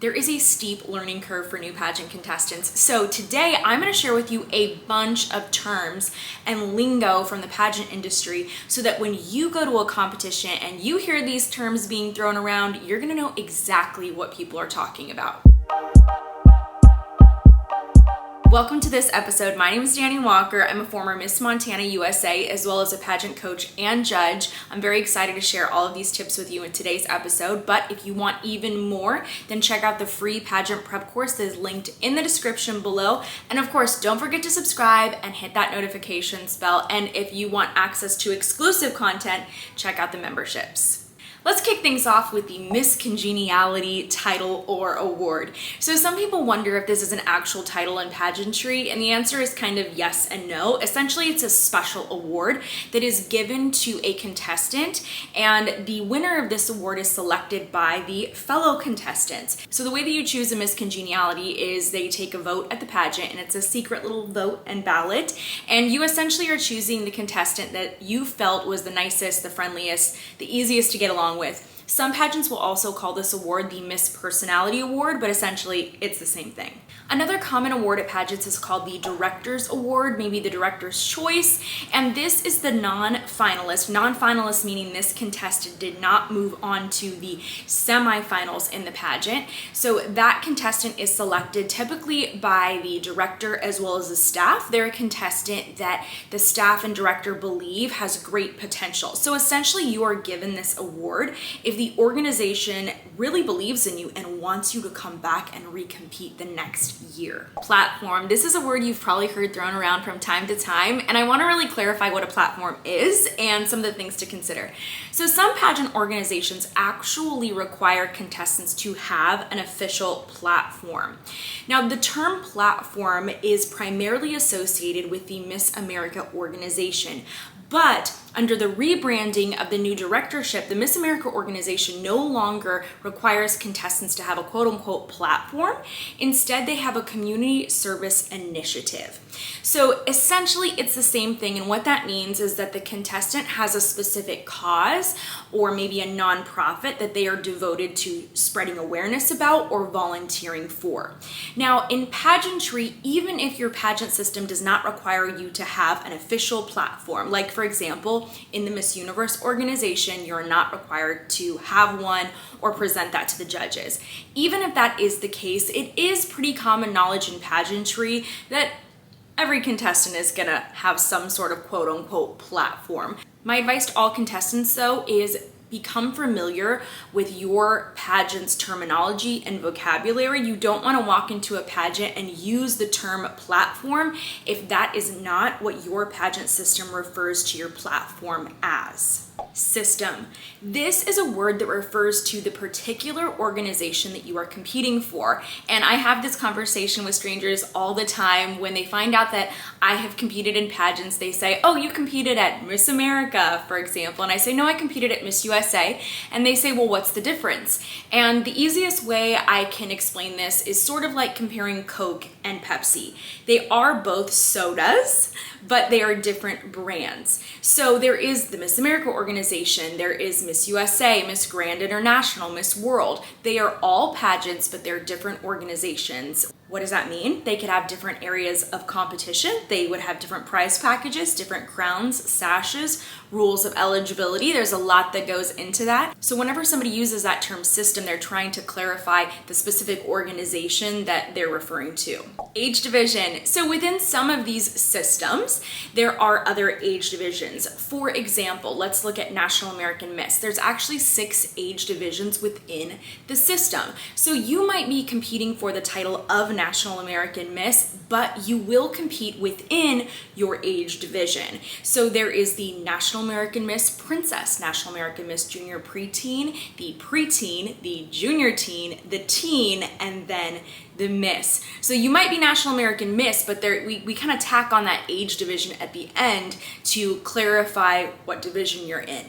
There is a steep learning curve for new pageant contestants. So today I'm going to share with you a bunch of terms and lingo from the pageant industry so that when you go to a competition and you hear these terms being thrown around, you're going to know exactly what people are talking about. Welcome to this episode. My name is Dani Walker. I'm a former Miss Montana USA, as well as a pageant coach and judge. I'm very excited to share all of these tips with you in today's episode, but if you want even more, then check out the free pageant prep course that is linked in the description below. And of course, don't forget to subscribe and hit that notifications bell. And if you want access to exclusive content, check out the memberships. Let's kick things off with the Miss Congeniality title or award. So some people wonder if this is an actual title in pageantry, and the answer is kind of yes and no. Essentially, it's a special award that is given to a contestant, and the winner of this award is selected by the fellow contestants. So the way that you choose a Miss Congeniality is they take a vote at the pageant, and it's a secret little vote and ballot, and you essentially are choosing the contestant that you felt was the nicest, the friendliest, the easiest to get along with. Some pageants will also call this award the Miss Personality Award, but essentially it's the same thing. Another common award at pageants is called the Director's Award, maybe the Director's Choice, and this is the non-finalist. Non-finalist meaning this contestant did not move on to the semifinals in the pageant. So that contestant is selected typically by the director as well as the staff. They're a contestant that the staff and director believe has great potential. So essentially you are given this award if the organization really believes in you and wants you to come back and recompete the next year. Platform. This is a word you've probably heard thrown around from time to time, and I want to really clarify what a platform is and some of the things to consider. So some pageant organizations actually require contestants to have an official platform. Now, the term platform is primarily associated with the Miss America organization, but under the rebranding of the new directorship, the Miss America organization no longer requires contestants to have a quote-unquote platform. Instead, they have a community service initiative. So essentially, it's the same thing, and what that means is that the contestant has a specific cause or maybe a nonprofit that they are devoted to spreading awareness about or volunteering for. Now, in pageantry, even if your pageant system does not require you to have an official platform, like for example, in the Miss Universe organization, you're not required to have one or present that to the judges. Even if that is the case, it is pretty common knowledge in pageantry that every contestant is gonna have some sort of quote-unquote platform. My advice to all contestants, though, is become familiar with your pageant's terminology and vocabulary. You don't want to walk into a pageant and use the term platform if that is not what your pageant system refers to your platform as. System. This is a word that refers to the particular organization that you are competing for. And I have this conversation with strangers all the time when they find out that I have competed in pageants. They say, oh, you competed at Miss America, for example. And I say, no, I competed at Miss USA. And they say, well, what's the difference? And the easiest way I can explain this is sort of like comparing Coke and Pepsi. They are both sodas, but they are different brands. So there is the Miss America organization, there is Miss USA, Miss Grand International, Miss World. They are all pageants, but they're different organizations. What does that mean? They could have different areas of competition. They would have different prize packages, different crowns, sashes, rules of eligibility. There's a lot that goes into that. So whenever somebody uses that term system, they're trying to clarify the specific organization that they're referring to. Age division. So within some of these systems, there are other age divisions. For example, let's look at National American Miss. There's actually 6 age divisions within the system. So you might be competing for the title of National American Miss, but you will compete within your age division. So there is the National American Miss Princess, National American Miss Junior Preteen, the Junior Teen, the Teen, and then the Miss. So you might be National American Miss, but we kind of tack on that age division at the end to clarify what division you're in.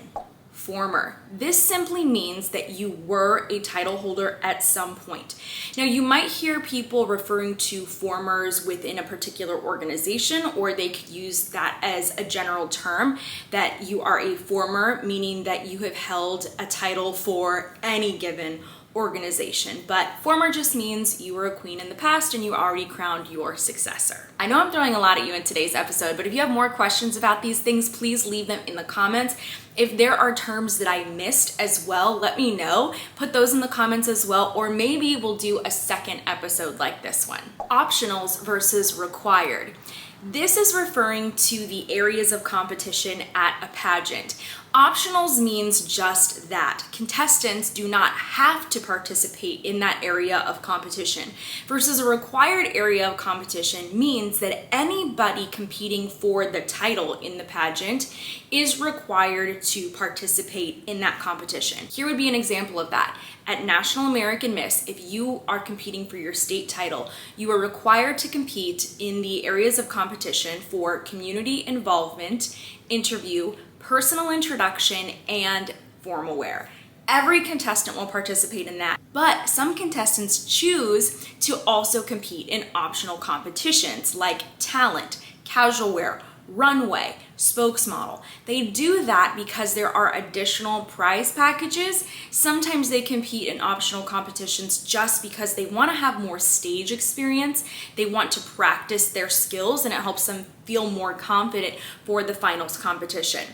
Former. This simply means that you were a title holder at some point. Now, you might hear people referring to formers within a particular organization, or they could use that as a general term, that you are a former, meaning that you have held a title for any given organization, but former just means you were a queen in the past and you already crowned your successor. I know I'm throwing a lot at you in today's episode, but if you have more questions about these things, please leave them in the comments. If there are terms that I missed as well, let me know. Put those in the comments as well, or maybe we'll do a second episode like this one. Optionals versus required. This is referring to the areas of competition at a pageant. Optionals means just that. Contestants do not have to participate in that area of competition, versus a required area of competition means that anybody competing for the title in the pageant is required to participate in that competition. Here would be an example of that. At National American Miss, if you are competing for your state title, you are required to compete in the areas of competition for community involvement, interview, personal introduction, and formal wear. Every contestant will participate in that, but some contestants choose to also compete in optional competitions like talent, casual wear, runway, spokesmodel. They do that because there are additional prize packages. Sometimes they compete in optional competitions just because they want to have more stage experience. They want to practice their skills, and it helps them feel more confident for the finals competition.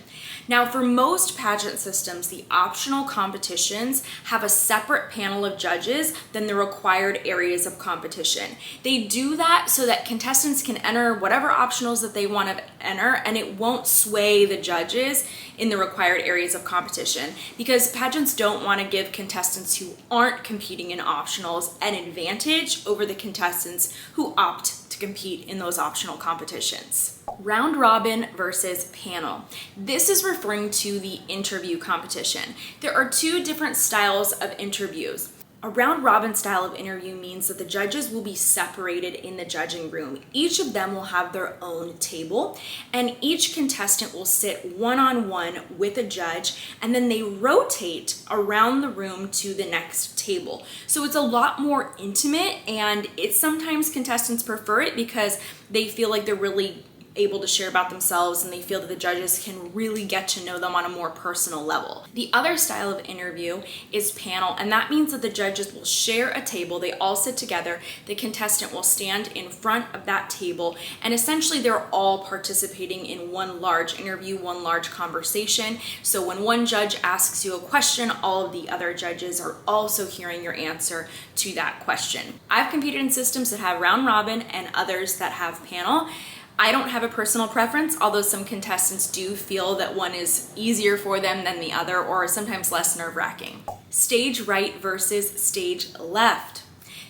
Now, for most pageant systems, the optional competitions have a separate panel of judges than the required areas of competition. They do that so that contestants can enter whatever optionals that they want to enter, and it won't sway the judges in the required areas of competition, because pageants don't want to give contestants who aren't competing in optionals an advantage over the contestants who opt to compete in those optional competitions. Round robin versus panel. This is referring to the interview competition. There are two different styles of interviews. A round robin style of interview means that the judges will be separated in the judging room. Each of them will have their own table, and each contestant will sit one-on-one with a judge, and then they rotate around the room to the next table. So it's a lot more intimate, and it's sometimes contestants prefer it because they feel like they're really able to share about themselves, and they feel that the judges can really get to know them on a more personal level. The other style of interview is panel, and that means that the judges will share a table. They all sit together. The contestant will stand in front of that table, and essentially they're all participating in one large interview, one large conversation. So when one judge asks you a question, all of the other judges are also hearing your answer to that question. I've competed in systems that have round robin and others that have panel. I don't have a personal preference, although some contestants do feel that one is easier for them than the other, or sometimes less nerve-wracking. Stage right versus stage left.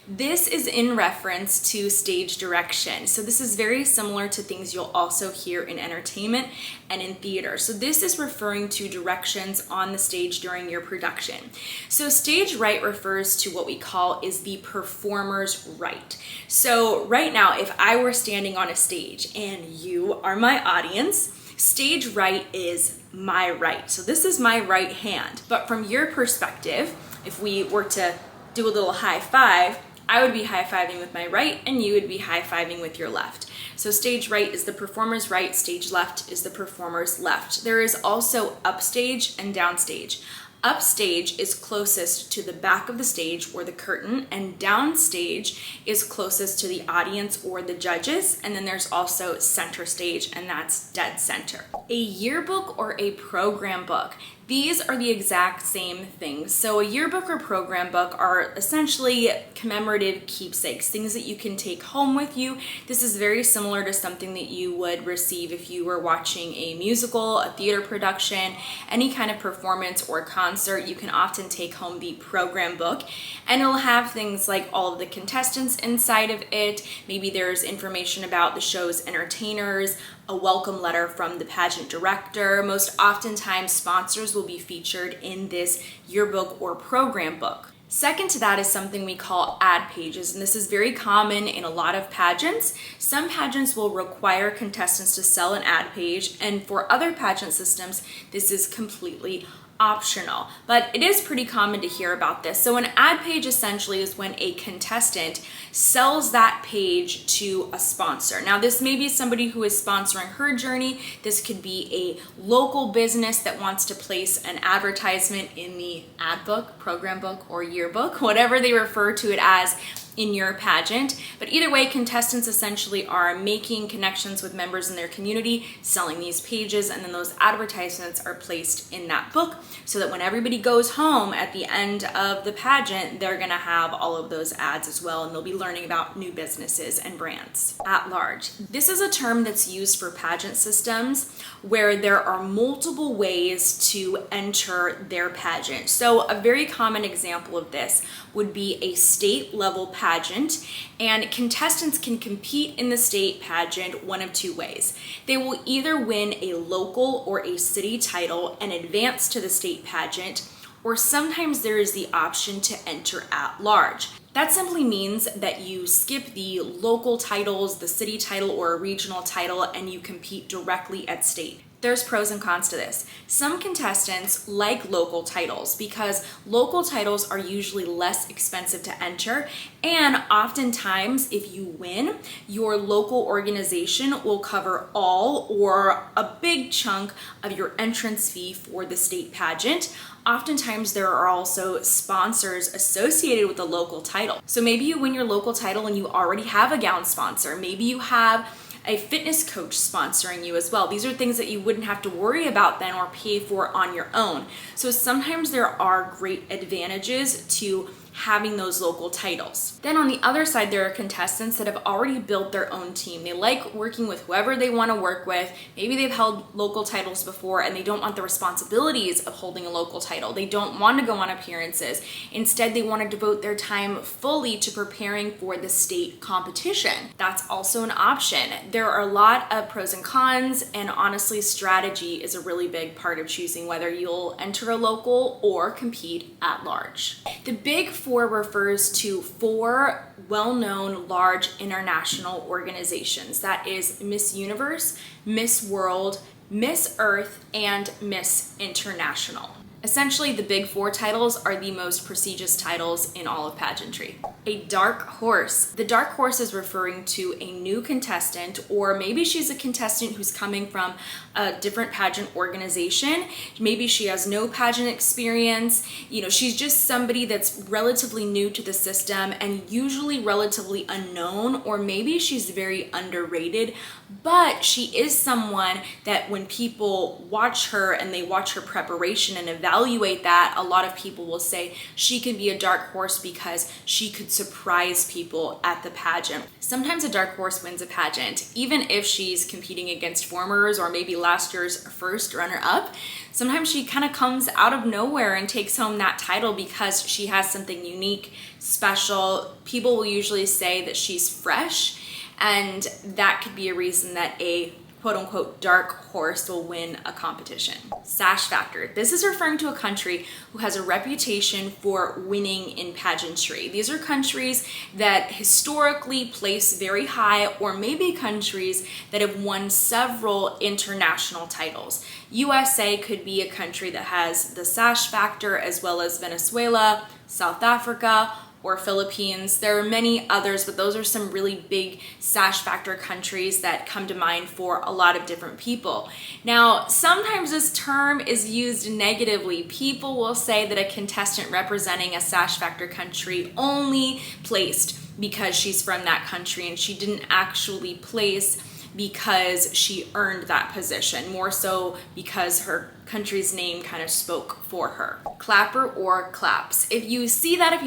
This is in reference to stage direction. So this is very similar to things you'll also hear in entertainment and in theater. So this is referring to directions on the stage during your production. So stage right refers to what we call is the performer's right. So right now, if I were standing on a stage and you are my audience, stage right is my right. So this is my right hand. But from your perspective, if we were to do a little high five, I would be high-fiving with my right, and you would be high-fiving with your left. So stage right is the performer's right, stage left is the performer's left. There is also upstage and downstage. Upstage is closest to the back of the stage or the curtain, and downstage is closest to the audience or the judges. And then there's also center stage, and that's dead center. A yearbook or a program book. These are the exact same things. So a yearbook or program book are essentially commemorative keepsakes, things that you can take home with you. This is very similar to something that you would receive if you were watching a musical, a theater production, any kind of performance or concert. You can often take home the program book, and it'll have things like all of the contestants inside of it. Maybe there's information about the show's entertainers, a welcome letter from the pageant director. Most oftentimes, sponsors will be featured in this yearbook or program book. Second to that is something we call ad pages, and this is very common in a lot of pageants. Some pageants will require contestants to sell an ad page, and for other pageant systems, this is completely optional, but it is pretty common to hear about this. So an ad page essentially is when a contestant sells that page to a sponsor. Now this may be somebody who is sponsoring her journey. This could be a local business that wants to place an advertisement in the ad book, program book, or yearbook, whatever they refer to it as in your pageant. But either way, contestants essentially are making connections with members in their community, selling these pages, and then those advertisements are placed in that book so that when everybody goes home at the end of the pageant, they're gonna have all of those ads as well, and they'll be learning about new businesses and brands at large. This is a term that's used for pageant systems where there are multiple ways to enter their pageant. So a very common example of this would be a state level pageant, and contestants can compete in the state pageant one of two ways. They will either win a local or a city title and advance to the state pageant, or sometimes there is the option to enter at large. That simply means that you skip the local titles, the city title, or a regional title, and you compete directly at state. There's pros and cons to this. Some contestants like local titles because local titles are usually less expensive to enter, and oftentimes if you win, your local organization will cover all or a big chunk of your entrance fee for the state pageant. Oftentimes there are also sponsors associated with the local title. So maybe you win your local title and you already have a gown sponsor. Maybe you have a fitness coach sponsoring you as well. These are things that you wouldn't have to worry about then or pay for on your own. So sometimes there are great advantages to having those local titles. Then on the other side, there are contestants that have already built their own team. They like working with whoever they want to work with. Maybe they've held local titles before and they don't want the responsibilities of holding a local title. They don't want to go on appearances. Instead, they want to devote their time fully to preparing for the state competition. That's also an option. There are a lot of pros and cons, and honestly, strategy is a really big part of choosing whether you'll enter a local or compete at large. The Big Four refers to four well-known large international organizations. That is Miss Universe, Miss World, Miss Earth, and Miss International. Essentially, the Big Four titles are the most prestigious titles in all of pageantry. A dark horse. The dark horse is referring to a new contestant, or maybe she's a contestant who's coming from a different pageant organization. Maybe she has no pageant experience. She's just somebody that's relatively new to the system and usually relatively unknown, or maybe she's very underrated, but she is someone that when people watch her and they watch her preparation and evaluate that, a lot of people will say she could be a dark horse because she could surprise people at the pageant. Sometimes a dark horse wins a pageant, even if she's competing against formers or maybe last year's first runner-up. Sometimes she kind of comes out of nowhere and takes home that title because she has something unique, special. People will usually say that she's fresh, and that could be a reason that a quote-unquote dark horse will win a competition. Sash Factor. This is referring to a country who has a reputation for winning in pageantry. These are countries that historically place very high, or maybe countries that have won several international titles. USA could be a country that has the Sash Factor, as well as Venezuela, South Africa, or Philippines. There are many others, but those are some really big Sash Factor countries that come to mind for a lot of different people. Now, sometimes this term is used negatively. People will say that a contestant representing a Sash Factor country only placed because she's from that country, and she didn't actually place because she earned that position, more so because her country's name kind of spoke for her. Clapper or claps. If you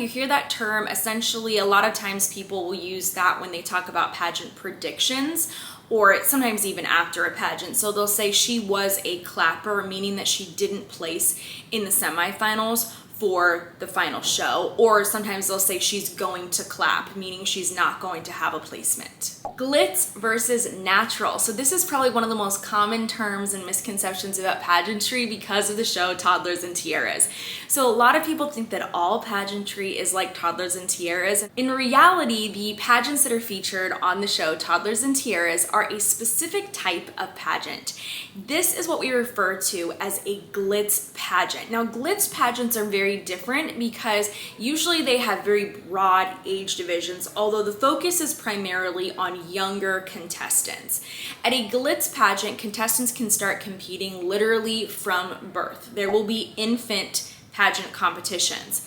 hear that term, essentially a lot of times people will use that when they talk about pageant predictions, or sometimes even after a pageant. So they'll say she was a clapper, meaning that she didn't place in the semifinals for the final show, or sometimes they'll say she's going to clap, meaning she's not going to have a placement. Glitz versus natural. So this is probably one of the most common terms and misconceptions about pageantry because of the show Toddlers and Tiaras. So a lot of people think that all pageantry is like Toddlers and Tiaras. In reality, the pageants that are featured on the show Toddlers and Tiaras are a specific type of pageant. This is what we refer to as a glitz pageant. Now, glitz pageants are very different because usually they have very broad age divisions, although the focus is primarily on younger contestants. At a glitz pageant, contestants can start competing literally from birth. There will be infant pageant competitions.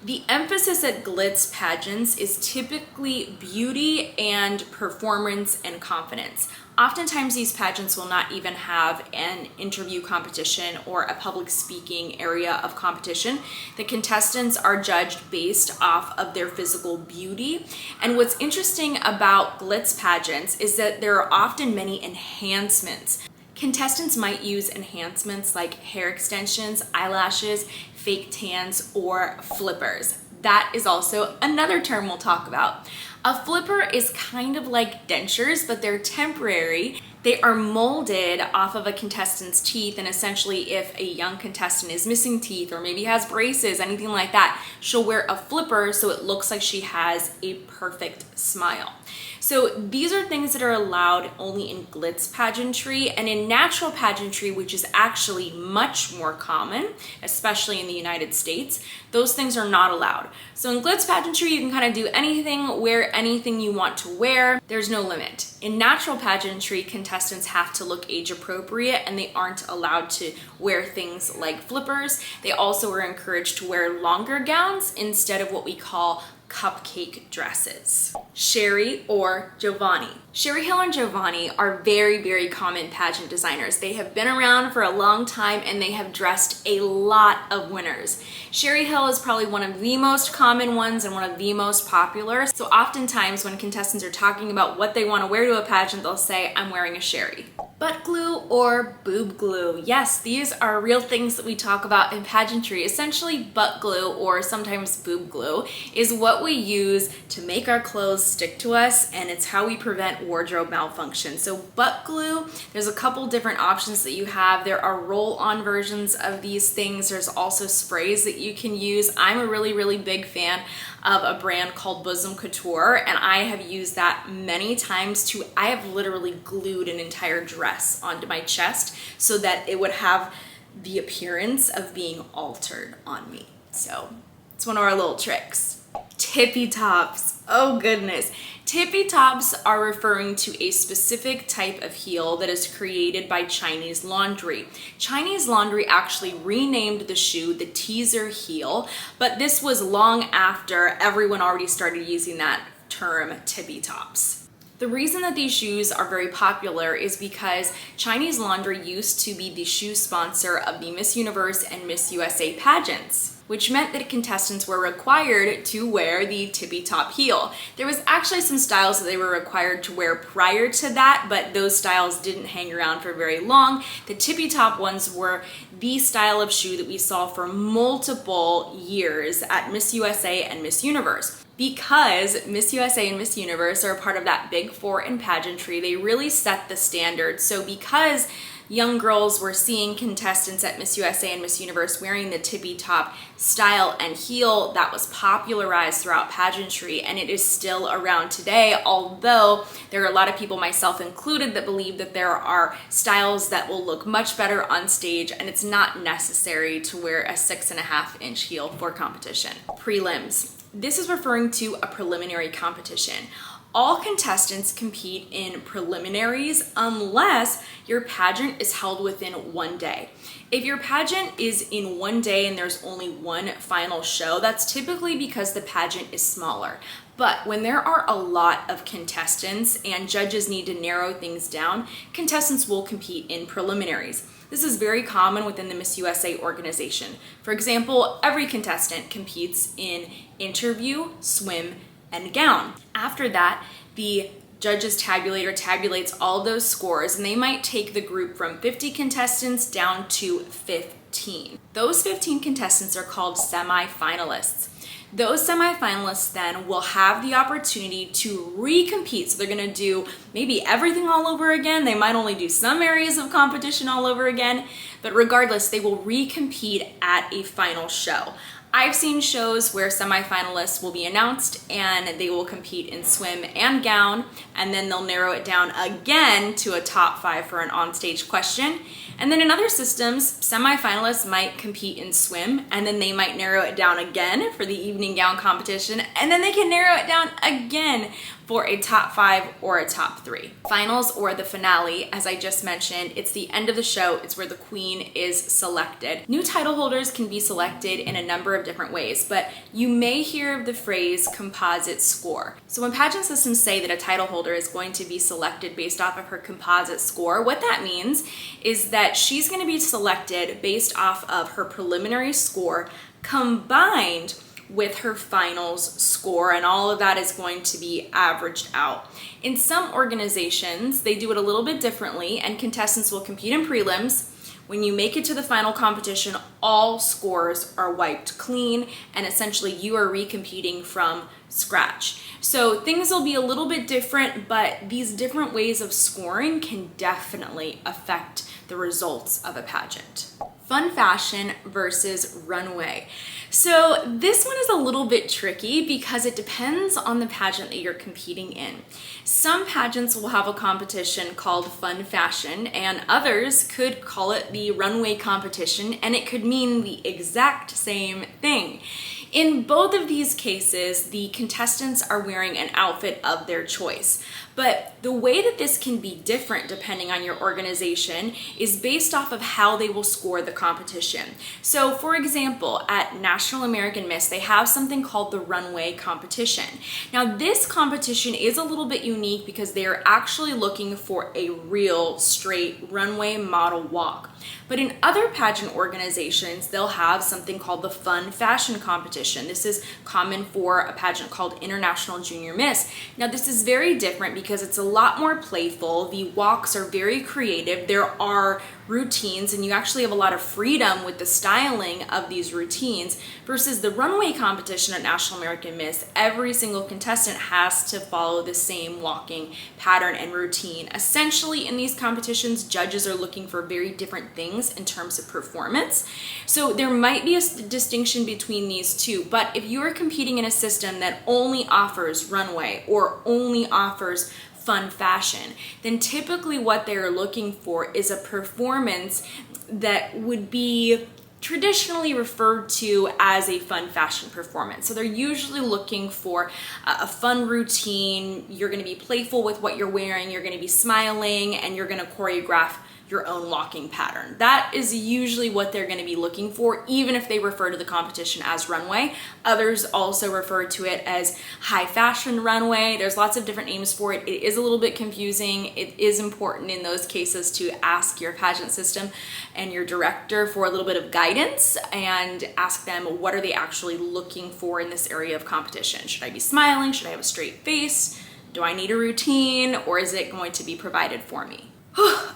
The emphasis at glitz pageants is typically beauty and performance and confidence. Oftentimes these pageants will not even have an interview competition or a public speaking area of competition. The contestants are judged based off of their physical beauty. And what's interesting about glitz pageants is that there are often many enhancements. Contestants might use enhancements like hair extensions, eyelashes, fake tans, or flippers. That is also another term we'll talk about. A flipper is kind of like dentures, but they're temporary. They are molded off of a contestant's teeth, and essentially if a young contestant is missing teeth or maybe has braces, anything like that, she'll wear a flipper so it looks like she has a perfect smile. So these are things that are allowed only in glitz pageantry, and in natural pageantry, which is actually much more common, especially in the United States, those things are not allowed. So in glitz pageantry, you can kind of do anything, wear anything you want to wear. There's no limit. In natural pageantry, contestants have to look age appropriate and they aren't allowed to wear things like flippers. They also are encouraged to wear longer gowns instead of what we call cupcake dresses. Sherry or Giovanni. Sherry Hill and Giovanni are very, very common pageant designers. They have been around for a long time and they have dressed a lot of winners. Sherry Hill is probably one of the most common ones and one of the most popular. So oftentimes when contestants are talking about what they want to wear to a pageant, they'll say, I'm wearing a Sherry. Butt glue or boob glue. Yes, these are real things that we talk about in pageantry. Essentially, butt glue or sometimes boob glue is what we use to make our clothes stick to us, and it's how we prevent wardrobe malfunction. So butt glue, there's a couple different options that you have. There are roll-on versions of these things. There's also sprays that you can use. I'm a really, really big fan of a brand called Bosom Couture, and I have used that many times I have literally glued an entire dress onto my chest so that it would have the appearance of being altered on me. So it's one of our little tricks. Tippy Tops. Oh goodness. Tippy Tops are referring to a specific type of heel that is created by Chinese Laundry. Chinese Laundry actually renamed the shoe the teaser heel, but this was long after everyone already started using that term Tippy Tops. The reason that these shoes are very popular is because Chinese Laundry used to be the shoe sponsor of the Miss Universe and Miss USA pageants, which meant that contestants were required to wear the tippy top heel. There was actually some styles that they were required to wear prior to that, but those styles didn't hang around for very long. The tippy top ones were the style of shoe that we saw for multiple years at Miss USA and Miss Universe. Because Miss USA and Miss Universe are part of that big four in pageantry, they really set the standard. So because young girls were seeing contestants at Miss USA and Miss Universe wearing the tippy top style and heel, that was popularized throughout pageantry, and it is still around today, although there are a lot of people, myself included, that believe that there are styles that will look much better on stage and it's not necessary to wear a 6.5-inch heel for competition. Prelims. This is referring to a preliminary competition. All contestants compete in preliminaries unless your pageant is held within 1 day. If your pageant is in 1 day and there's only one final show, that's typically because the pageant is smaller. But when there are a lot of contestants and judges need to narrow things down, contestants will compete in preliminaries. This is very common within the Miss USA organization. For example, every contestant competes in interview, swim, and gown. After that, the judges tabulator tabulates all of those scores, and they might take the group from 50 contestants down to 15. Those 15 contestants are called semi-finalists. Those semi-finalists then will have the opportunity to recompete. So they're gonna do maybe everything all over again. They might only do some areas of competition all over again, but regardless, they will recompete at a final show. I've seen shows where semi-finalists will be announced and they will compete in swim and gown, and then they'll narrow it down again to a top 5 for an onstage question. And then in other systems, semi-finalists might compete in swim, and then they might narrow it down again for the evening gown competition, and then they can narrow it down again for a top 5 or a top 3. Finals, or the finale, as I just mentioned, it's the end of the show. It's where the queen is selected. New title holders can be selected in a number of different ways, but you may hear of the phrase composite score. So when pageant systems say that a title holder is going to be selected based off of her composite score, what that means is that she's going to be selected based off of her preliminary score combined with her finals score, and all of that is going to be averaged out. In some organizations, they do it a little bit differently, and contestants will compete in prelims. When you make it to the final competition, all scores are wiped clean, and essentially you are recompeting from scratch. So things will be a little bit different, but these different ways of scoring can definitely affect the results of a pageant. Fun fashion versus runway. So this one is a little bit tricky because it depends on the pageant that you're competing in. Some pageants will have a competition called fun fashion, and others could call it the runway competition, and it could mean the exact same thing. In both of these cases, the contestants are wearing an outfit of their choice. But the way that this can be different depending on your organization is based off of how they will score the competition. So for example, at National American Miss, they have something called the runway competition. Now this competition is a little bit unique because they are actually looking for a real straight runway model walk. But in other pageant organizations, they'll have something called the fun fashion competition. This is common for a pageant called International Junior Miss. Now this is very different because it's a lot more playful. The walks are very creative. There are routines, and you actually have a lot of freedom with the styling of these routines, versus the runway competition at National American Miss. Every single contestant has to follow the same walking pattern and routine. Essentially, in these competitions, judges are looking for very different things in terms of performance. So there might be a distinction between these two, but if you are competing in a system that only offers runway or only offers fun fashion, then typically what they're looking for is a performance that would be traditionally referred to as a fun fashion performance. So they're usually looking for a fun routine. You're going to be playful with what you're wearing, you're going to be smiling, and you're going to choreograph your own walking pattern. That is usually what they're going to be looking for, even if they refer to the competition as runway. Others also refer to it as high fashion runway. There's lots of different names for it. It is a little bit confusing. It is important in those cases to ask your pageant system and your director for a little bit of guidance and ask them, what are they actually looking for in this area of competition? Should I be smiling? Should I have a straight face? Do I need a routine, or is it going to be provided for me?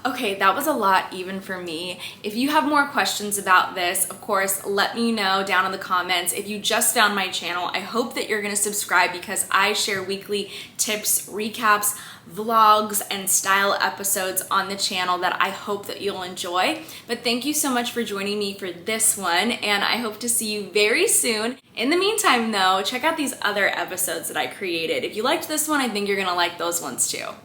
Okay, that was a lot even for me. If you have more questions about this, of course, let me know down in the comments. If you just found my channel, I hope that you're gonna subscribe because I share weekly tips, recaps, vlogs, and style episodes on the channel that I hope that you'll enjoy. But thank you so much for joining me for this one, and I hope to see you very soon. In the meantime though, check out these other episodes that I created. If you liked this one, I think you're gonna like those ones too.